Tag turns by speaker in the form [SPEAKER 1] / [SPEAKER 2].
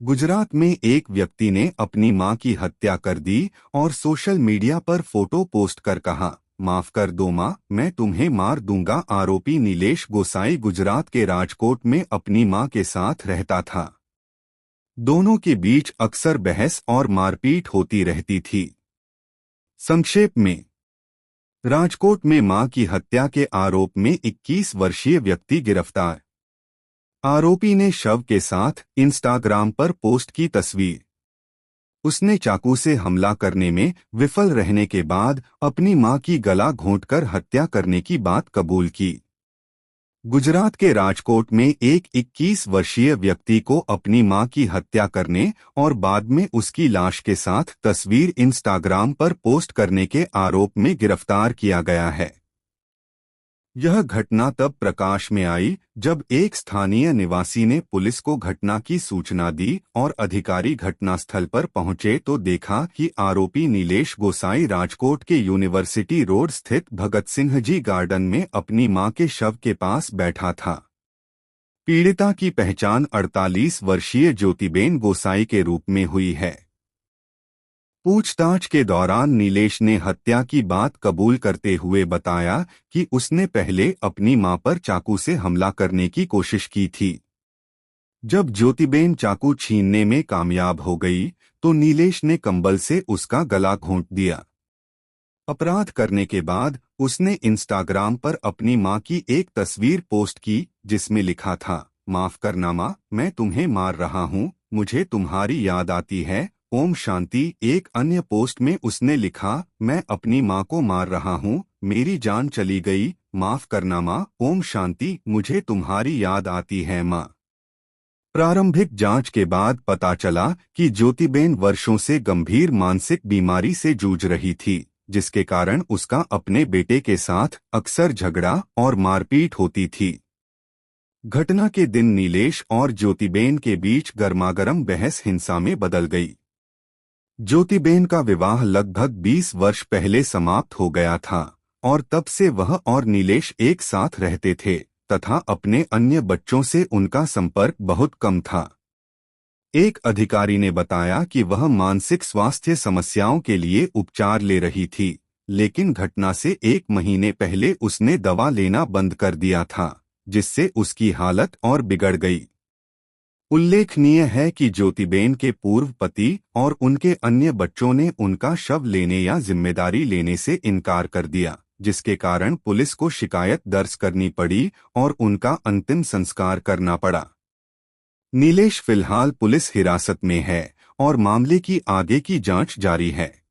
[SPEAKER 1] गुजरात में एक व्यक्ति ने अपनी मां की हत्या कर दी और सोशल मीडिया पर फोटो पोस्ट कर कहा, माफ कर दो मां, मैं तुम्हें मार दूंगा। आरोपी नीलेश गोसाई गुजरात के राजकोट में अपनी मां के साथ रहता था। दोनों के बीच अक्सर बहस और मारपीट होती रहती थी। संक्षेप में, राजकोट में मां की हत्या के आरोप में 21 वर्षीय व्यक्ति गिरफ्तार। आरोपी ने शव के साथ इंस्टाग्राम पर पोस्ट की तस्वीर। उसने चाकू से हमला करने में विफल रहने के बाद अपनी मां की गला घोंटकर हत्या करने की बात कबूल की। गुजरात के राजकोट में एक 21 वर्षीय व्यक्ति को अपनी मां की हत्या करने और बाद में उसकी लाश के साथ तस्वीर इंस्टाग्राम पर पोस्ट करने के आरोप में गिरफ्तार किया गया है। यह घटना तब प्रकाश में आई जब एक स्थानीय निवासी ने पुलिस को घटना की सूचना दी और अधिकारी घटनास्थल पर पहुंचे तो देखा कि आरोपी नीलेश गोसाई राजकोट के यूनिवर्सिटी रोड स्थित भगत सिंह जी गार्डन में अपनी मां के शव के पास बैठा था। पीड़िता की पहचान 48 वर्षीय ज्योतिबेन गोसाई के रूप में हुई है। पूछताछ के दौरान नीलेश ने हत्या की बात कबूल करते हुए बताया कि उसने पहले अपनी मां पर चाकू से हमला करने की कोशिश की थी। जब ज्योतिबेन चाकू छीनने में कामयाब हो गई तो नीलेश ने कंबल से उसका गला घोंट दिया। अपराध करने के बाद उसने इंस्टाग्राम पर अपनी मां की एक तस्वीर पोस्ट की जिसमें लिखा था, माफ करना मां, मैं तुम्हें मार रहा हूं, मुझे तुम्हारी याद आती है, ओम शांति। एक अन्य पोस्ट में उसने लिखा, मैं अपनी मां को मार रहा हूं, मेरी जान चली गई, माफ करना मां, ओम शांति, मुझे तुम्हारी याद आती है मां। प्रारंभिक जांच के बाद पता चला कि ज्योतिबेन वर्षों से गंभीर मानसिक बीमारी से जूझ रही थी, जिसके कारण उसका अपने बेटे के साथ अक्सर झगड़ा और मारपीट होती थी। घटना के दिन नीलेश और ज्योतिबेन के बीच गर्मागर्म बहस हिंसा में बदल गई। ज्योतिबेन का विवाह लगभग 20 वर्ष पहले समाप्त हो गया था और तब से वह और नीलेश एक साथ रहते थे तथा अपने अन्य बच्चों से उनका संपर्क बहुत कम था। एक अधिकारी ने बताया कि वह मानसिक स्वास्थ्य समस्याओं के लिए उपचार ले रही थी, लेकिन घटना से 1 महीने पहले उसने दवा लेना बंद कर दिया था, जिससे उसकी हालत और बिगड़ गई। उल्लेखनीय है कि ज्योतिबेन के पूर्व पति और उनके अन्य बच्चों ने उनका शव लेने या जिम्मेदारी लेने से इनकार कर दिया, जिसके कारण पुलिस को शिकायत दर्ज करनी पड़ी और उनका अंतिम संस्कार करना पड़ा। नीलेश फिलहाल पुलिस हिरासत में है और मामले की आगे की जांच जारी है।